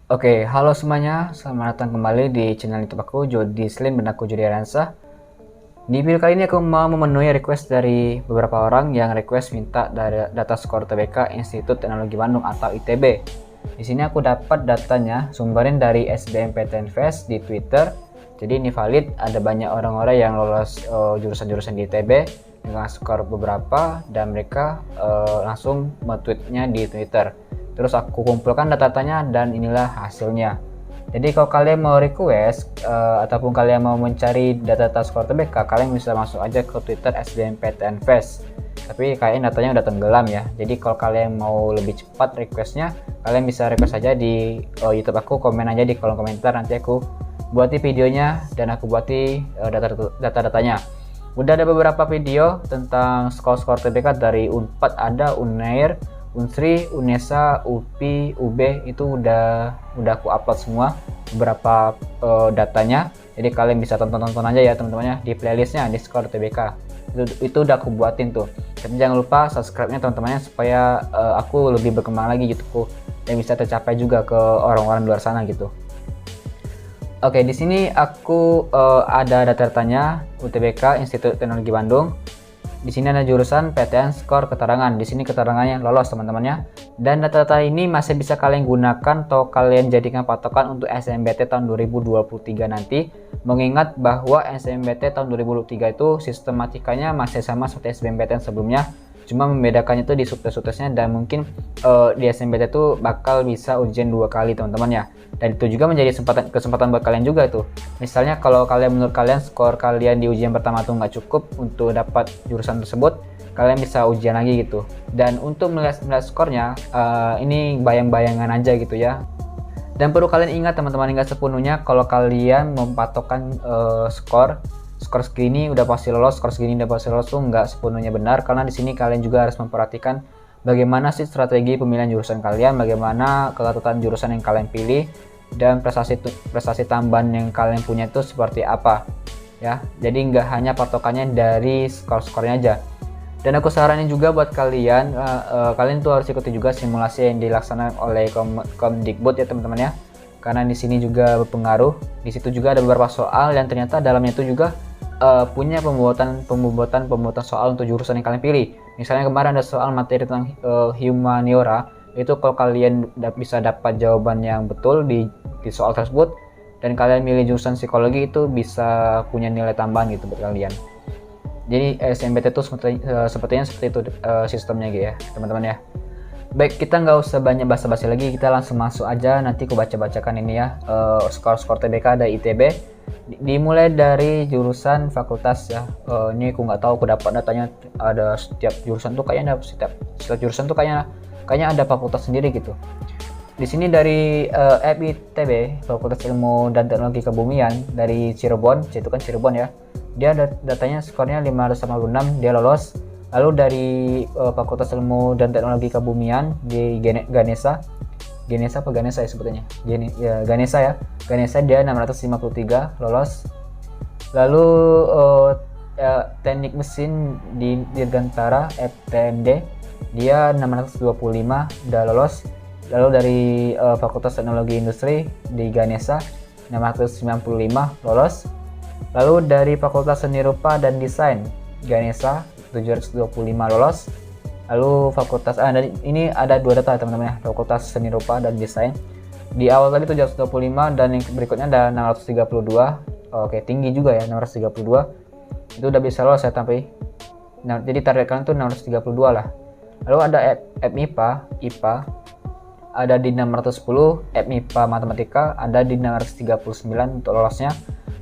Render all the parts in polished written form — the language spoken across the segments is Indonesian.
Oke, halo semuanya. Selamat datang kembali di channel YouTube aku, Jody Slim dan aku Jody Aransa. Di video kali ini aku mau memenuhi request dari beberapa orang yang request minta dari data skor TBK Institut Teknologi Bandung atau ITB. Di sini aku dapat datanya sumberin dari SBMPTN Fest di Twitter. Jadi ini valid, ada banyak orang-orang yang lolos jurusan-jurusan di ITB dengan skor beberapa dan mereka langsung nge-tweetnya di Twitter. Terus aku kumpulkan data-datanya dan inilah hasilnya. Jadi kalau kalian mau request ataupun kalian mau mencari data-data skor TBK, kalian bisa masuk aja ke Twitter SBMPTN Fest. Tapi kayaknya datanya udah tenggelam ya. Jadi kalau kalian mau lebih cepat requestnya, kalian bisa request aja di YouTube aku, komen aja di kolom komentar, nanti aku buati videonya dan aku buati data-datanya. Udah ada beberapa video tentang skor-skor TBK dari Unpad, ada Unair, Unsri, Unesa, UPI, UB, itu udah aku upload semua beberapa datanya. Jadi kalian bisa tonton aja ya teman-temannya di playlistnya di skor TBK. Itu udah aku buatin tuh. Tapi jangan lupa subscribe-nya teman-temannya supaya aku lebih berkembang lagi YouTubeku dan bisa tercapai juga ke orang-orang luar sana gitu. Oke, di sini aku ada data-datanya UTBK Institut Teknologi Bandung. Di sini ada jurusan PTN skor keterangan. Di sini keterangannya lolos teman-temannya. Dan data-data ini masih bisa kalian gunakan atau kalian jadikan patokan untuk SNMPT tahun 2023 nanti. Mengingat bahwa SNMPT tahun 2023 itu sistematikanya masih sama seperti SBMPTN sebelumnya. Cuma membedakannya itu di subtes-subtesnya dan mungkin di SNMPT itu bakal bisa ujian 2 kali teman-teman ya. Dan itu juga menjadi kesempatan buat kalian juga tuh. Misalnya kalau menurut kalian skor kalian di ujian pertama tuh nggak cukup untuk dapat jurusan tersebut, kalian bisa ujian lagi gitu. Dan untuk melihat skornya, ini bayang-bayangan aja gitu ya. Dan perlu kalian ingat teman-teman, nggak sepenuhnya kalau kalian mempatokkan skor segini udah pasti lolos, skor segini udah pasti lolos tuh nggak sepenuhnya benar, karena di sini kalian juga harus memperhatikan bagaimana sih strategi pemilihan jurusan kalian, bagaimana kelatutan jurusan yang kalian pilih, dan prestasi tambahan yang kalian punya itu seperti apa ya. Jadi nggak hanya patokannya dari skor-skornya aja. Dan aku saranin juga buat kalian, kalian tuh harus ikuti juga simulasi yang dilaksanakan oleh Kemdikbud ya teman-teman ya, karena di sini juga berpengaruh. Di situ juga ada beberapa soal yang ternyata dalamnya itu juga punya pembuatan soal untuk jurusan yang kalian pilih. Misalnya kemarin ada soal materi tentang humaniora, itu kalau kalian bisa dapat jawaban yang betul di soal tersebut dan kalian milih jurusan psikologi, itu bisa punya nilai tambahan gitu buat kalian. Jadi SNMPT itu sepertinya seperti itu sistemnya gitu ya teman-teman ya. Baik, kita nggak usah banyak basa-basi lagi, kita langsung masuk aja. Nanti aku bacakan ini ya, skor TBK dari ITB. Dimulai dari jurusan fakultas ya. Ini aku nggak tahu, aku dapat datanya ada setiap jurusan tuh kayaknya ada setiap jurusan tuh kayaknya ada fakultas sendiri gitu. Di sini dari FITB, Fakultas Ilmu dan Teknologi Kebumian dari Cirebon, itu kan Cirebon ya. Dia datanya skornya 586, dia lolos. Lalu dari Fakultas Ilmu dan Teknologi Kebumian di Ganesha apa Ganesha ya sebetulnya? Ganesha ya. Ganesha dia 653 lolos. Lalu Teknik Mesin di Dirgantara FTMD dia 625 udah lolos. Lalu dari Fakultas Teknologi Industri di Ganesha 695 lolos. Lalu dari Fakultas Seni Rupa dan Desain Ganesha 725 lolos. Lalu fakultas ini ada dua data teman-teman ya, Fakultas Seni Rupa dan Desain. Di awal tadi 725 dan yang berikutnya ada 632. Oke, tinggi juga ya 632. Itu udah bisa lolos ya tapi. Nah, jadi target kalian tuh 632 lah. Lalu ada FMIPA, IPA ada di 610, FMIPA Matematika ada di 639 untuk lolosnya.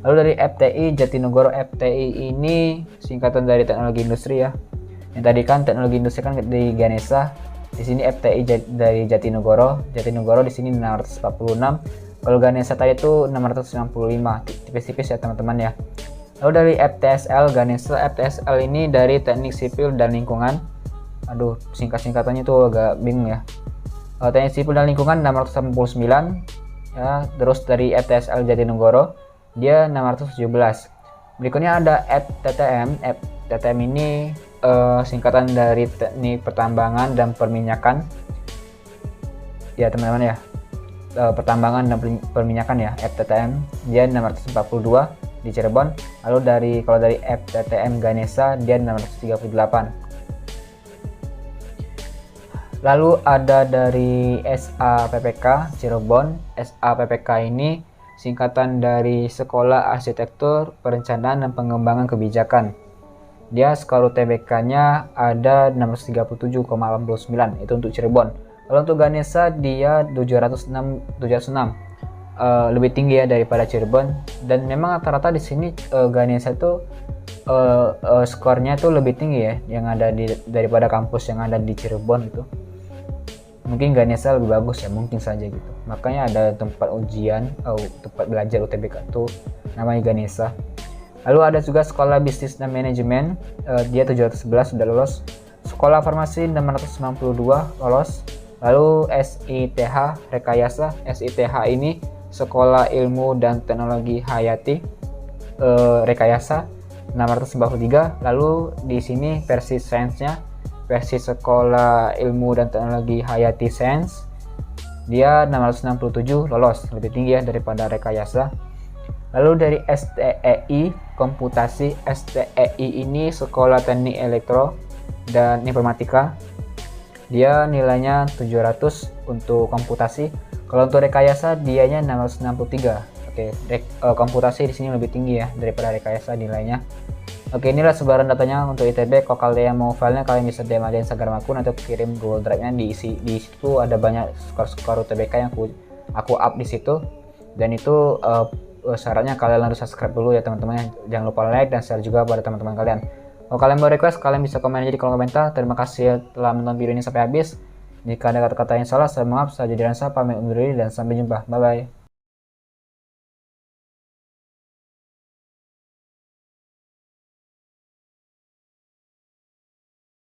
Lalu dari FTI Jatinegoro, FTI ini singkatan dari Teknologi Industri ya. Yang tadi kan Teknologi Industri kan di Ganesha, di sini FTI dari Jatinegoro di sini 646. Kalau Ganesha tadi itu 695, tipis-tipis ya teman-teman ya. Lalu dari FTSL Ganesha, FTSL ini dari Teknik Sipil dan Lingkungan. Aduh, singkatannya tuh agak bingung ya. Teknik Sipil dan Lingkungan 689 ya. Terus dari FTSL Jatinegoro dia 617. Berikutnya ada FTTM. FTTM ini singkatan dari Teknik Pertambangan dan Perminyakan ya teman-teman ya. pertambangan dan perminyakan ya, FTTM, dia 642 di Cirebon. Lalu kalau dari FTTM Ganesha dia 638. Lalu ada dari SAPPK Cirebon. SAPPK ini singkatan dari Sekolah Arsitektur, Perencanaan dan Pengembangan Kebijakan. Dia skor UTBK-nya ada 637,89, itu untuk Cirebon. Kalau untuk Ganesha dia 706, lebih tinggi ya daripada Cirebon. Dan memang rata-rata di sini Ganesha itu skornya tuh lebih tinggi ya, yang ada daripada kampus yang ada di Cirebon itu. Mungkin Ganesha lebih bagus ya, mungkin saja gitu. Makanya ada tempat ujian tempat belajar UTBK tuh namanya Ganesha. Lalu ada juga Sekolah Bisnis dan Manajemen, dia 711 sudah lolos. Sekolah Farmasi 692 lolos. Lalu SITH Rekayasa, SITH ini Sekolah Ilmu dan Teknologi Hayati Rekayasa 693. Lalu di sini versi sainsnya, versi Sekolah Ilmu dan Teknologi Hayati Sains, dia 667 lolos, lebih tinggi ya daripada Rekayasa. Lalu dari STEI Komputasi, STEI ini Sekolah Teknik Elektro dan Informatika, dia nilainya 700 untuk komputasi. Kalau untuk Rekayasa dianya 663. Oke, komputasi di sini lebih tinggi ya daripada Rekayasa nilainya. Oke, inilah sebaran datanya untuk ITB. Kalau kalian mau filenya, kalian bisa DM aja Instagram aku, nanti aku kirim Google Drive-nya. Di situ ada banyak skor-skor UTBK yang aku up di situ. Dan itu syaratnya kalian harus subscribe dulu ya teman-teman. Jangan lupa like dan share juga pada teman-teman kalian. Kalau kalian mau request, kalian bisa komen aja di kolom komentar. Terima kasih telah menonton video ini sampai habis. Jika ada kata-kata yang salah, saya maaf. Saya jadi Ransa, pamit undur diri dan sampai jumpa. Bye bye.